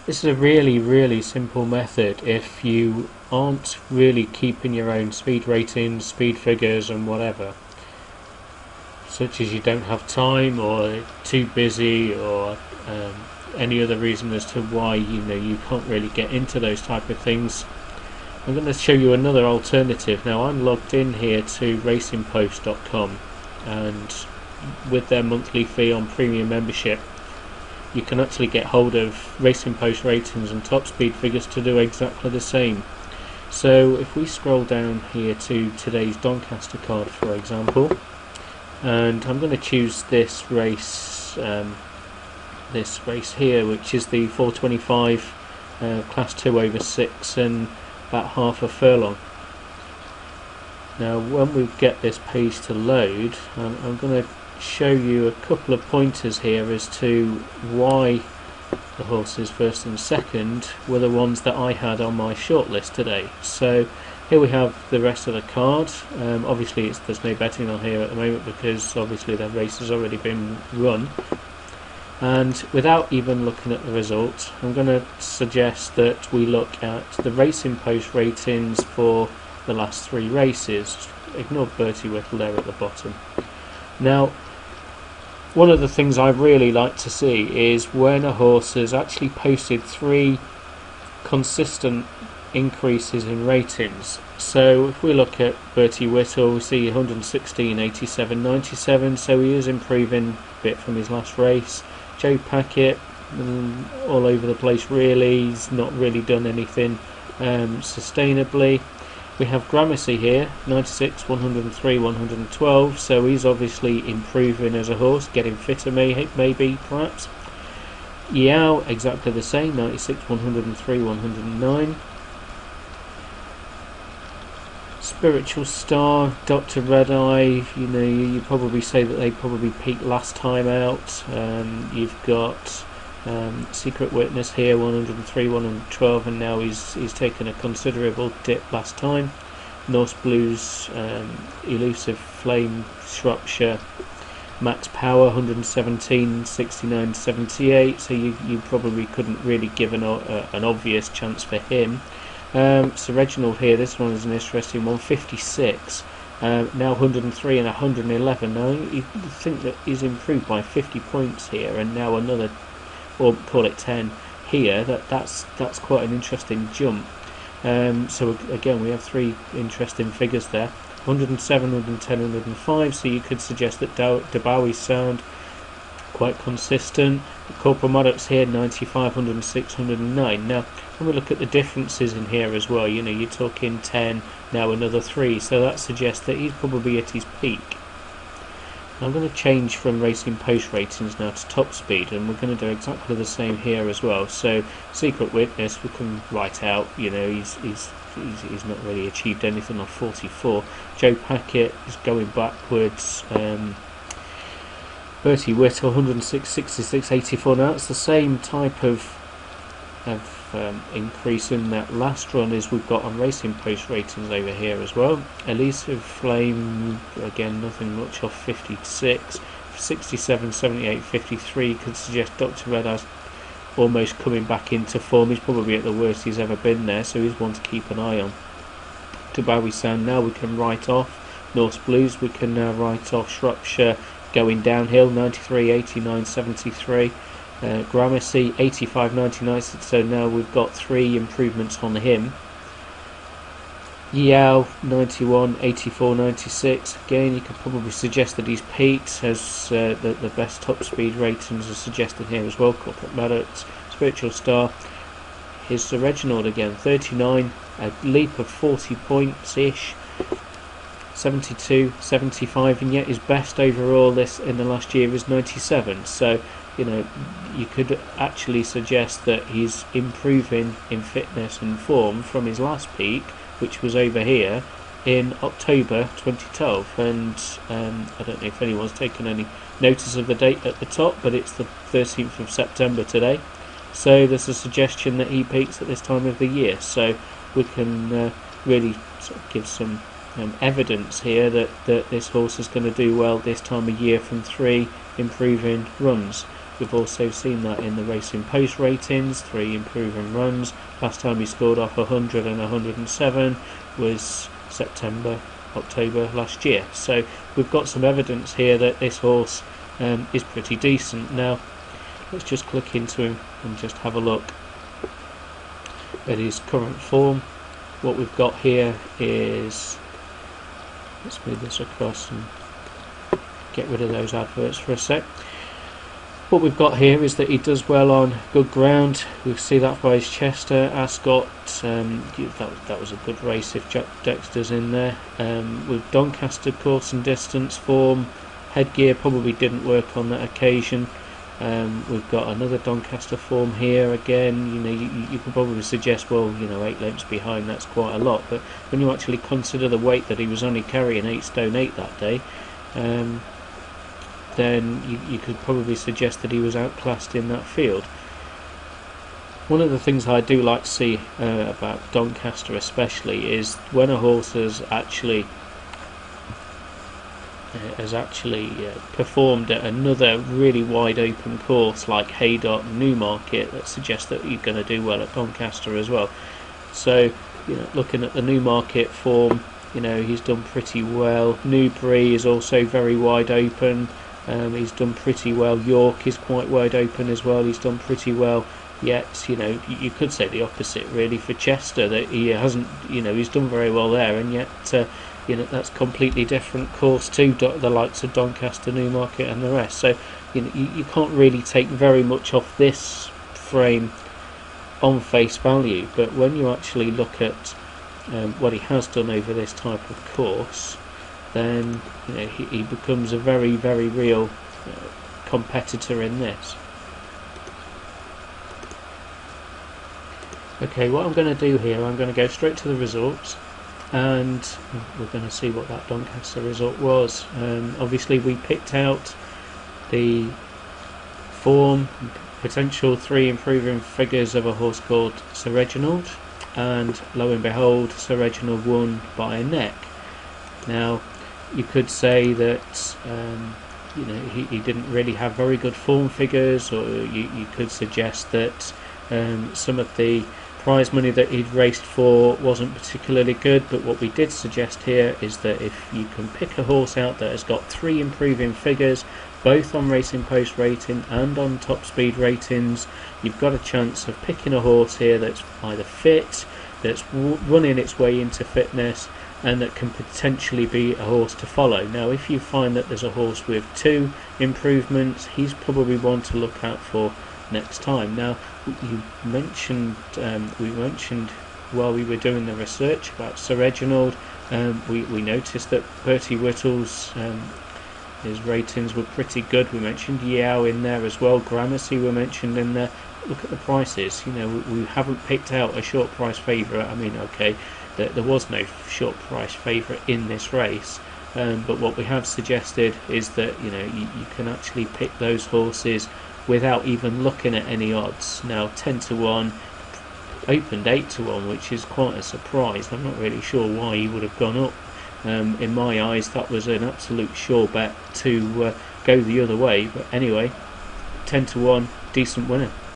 This is a really simple method if you aren't really keeping your own speed ratings, speed figures and whatever, such as you don't have time or too busy or any other reason as to why you can't really get into those type of things. I'm going to show you another alternative. Now I'm logged in here to racingpost.com, and with their monthly fee on premium membership you can actually get hold of Racing Post ratings and top speed figures to do exactly the same. So if we scroll down here to today's Doncaster card, for example, and I'm going to choose this race here, which is the 425 class 2 over 6 and about half a furlong. Now when we get this page to load, I'm going to show you a couple of pointers here as to why the horses first and second were the ones that I had on my shortlist today. So here we have the rest of the card. Obviously there's no betting on here at the moment because obviously the race has already been run, and without even looking at the results I'm going to suggest that we look at the Racing Post ratings for the last 3 races. Ignore Bertie Whittle there at the bottom. Now one of the things I really like to see is when a horse has actually posted 3 consistent increases in ratings. So if we look at Bertie Whittle, we see 116, 87, 97, so he is improving a bit from his last race. Joe Packett, all over the place really, he's not really done anything sustainably. We have Gramercy here, 96, 103, 112, so he's obviously improving as a horse, getting fitter maybe, perhaps. Yao, exactly the same, 96, 103, 109. Spiritual Star, Dr. Red Eye, you probably say that they probably peaked last time out. You've got Secret Witness here, 103, 112, and now he's taken a considerable dip last time. Norse Blues, Elusive Flame, Shropshire, Max Power, 117, 69, 78, so you probably couldn't really give an obvious chance for him. So Reginald here, this one is an interesting one, 56, now 103 and 111. Now you think that he's improved by 50 points here, and now another, or call it 10 here. That's quite an interesting jump. So again we have 3 interesting figures there, 107, 110, 105, so you could suggest that Debowie's sound quite consistent. Corporal Maddox here, 95, 106, 109. Now when we look at the differences in here as well, you're talking 10, now another 3, so that suggests that he's probably at his peak. I'm going to change from Racing Post ratings now to top speed, and we're going to do exactly the same here as well. So Secret Witness we can write out, he's not really achieved anything on 44. Joe Packett is going backwards. Bertie Whittle, 106, 66, 84. Now it's the same type of increase in that last run as we've got on Racing Post ratings over here as well. Elusive Flame, again nothing much off 56, 67, 78, 53 could suggest Dr. Red Eye's almost coming back into form. He's probably at the worst he's ever been there, so he's one to keep an eye on. Debowie's Sound now we can write off. Norse Blues we can now write off. Shropshire going downhill, 93, 89, 73. Gramercy 85, 99, so now we've got 3 improvements on him. Yao 91, 84, 96. Again, you could probably suggest that he's peaked, as the best top speed ratings are suggested here as well. Corporate Maddox, Spiritual Star. Here's Sir Reginald again, 39, a leap of 40 points ish. 72, 75, and yet his best overall in the last year is 97. So you could actually suggest that he's improving in fitness and form from his last peak, which was over here in October 2012. And I don't know if anyone's taken any notice of the date at the top, but it's the 13th of September today. So there's a suggestion that he peaks at this time of the year. So we can really sort of give some evidence here that this horse is going to do well this time of year from 3 improving runs. We've also seen that in the Racing Post ratings, 3 improving runs. Last time he scored off 100 and 107 was September, October last year. So we've got some evidence here that this horse is pretty decent. Now let's just click into him and just have a look at his current form. What we've got here is, let's move this across and get rid of those adverts for a sec. What we've got here is that he does well on good ground. We see that by his Chester, Ascot. That was a good race if Jack Dexter's in there. With Doncaster, course and distance form, headgear probably didn't work on that occasion. We've got another Doncaster form here again. You can probably suggest, well, 8 lengths behind, that's quite a lot, but when you actually consider the weight that he was only carrying, 8 stone 8 that day, then you could probably suggest that he was outclassed in that field. One of the things I do like to see about Doncaster especially is when a horse has actually performed at another really wide open course like Haydock, Newmarket, that suggests that you're going to do well at Doncaster as well. So looking at the Newmarket form, he's done pretty well. Newbury is also very wide open. He's done pretty well. York is quite wide open as well. He's done pretty well. Yet, you could say the opposite really for Chester, that he hasn't, he's done very well there, and yet, that's completely different course to the likes of Doncaster, Newmarket and the rest. So, you can't really take very much off this frame on face value, but when you actually look at what he has done over this type of course, then he becomes a very, very real competitor in this. Okay, what I'm going to do here, I'm going to go straight to the results, and we're going to see what that Doncaster result was. Obviously we picked out the form, potential 3 improving figures of a horse called Sir Reginald, and lo and behold, Sir Reginald won by a neck. Now you could say that he didn't really have very good form figures, or you could suggest that some of the prize money that he'd raced for wasn't particularly good. But what we did suggest here is that if you can pick a horse out that has got 3 improving figures, both on Racing Post rating and on Top Speed ratings, you've got a chance of picking a horse here that's either fit, that's running its way into fitness, and that can potentially be a horse to follow. Now if you find that there's a horse with 2 improvements, he's probably one to look out for next time. Now we mentioned while we were doing the research about Sir Reginald, we noticed that Bertie Whittle's his ratings were pretty good. We mentioned Yao in there as well. Gramercy were mentioned in there. Look at the prices. We haven't picked out a short price favourite. I mean, okay, there was no short price favourite in this race, but what we have suggested is that you can actually pick those horses without even looking at any odds. Now 10 to 1 opened 8 to 1, which is quite a surprise. I'm not really sure why he would have gone up. In my eyes, that was an absolute sure bet to go the other way, but anyway, 10 to 1, decent winner.